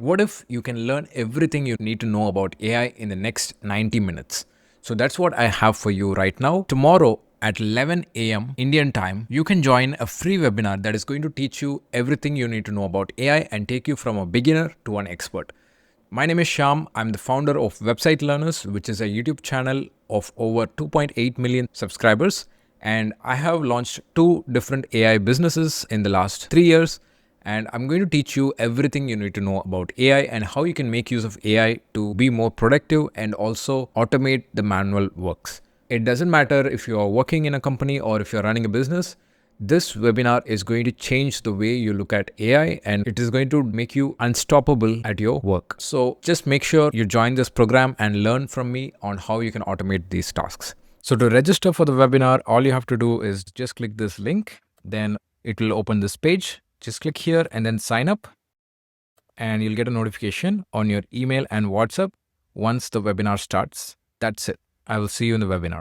What if you can learn everything you need to know about AI in the next 90 minutes? So that's what I have for you right now. Tomorrow at 11 a.m. Indian time, you can join a free webinar that is going to teach you everything you need to know about AI and take you from a beginner to an expert. My name is Shyam. I'm the founder of Website Learners, which is a YouTube channel of over 2.8 million subscribers. And I have launched 2 different AI businesses in the last 3 years. And I'm going to teach you everything you need to know about AI and how you can make use of AI to be more productive and also automate the manual works. It doesn't matter if you are working in a company or if you're running a business. This webinar is going to change the way you look at AI and it is going to make you unstoppable at your work. So just make sure you join this program and learn from me on how you can automate these tasks. So to register for the webinar, all you have to do is just click this link. Then it will open this page. Just click here and then sign up. And you'll get a notification on your email and WhatsApp once the webinar starts. That's it. I will see you in the webinar.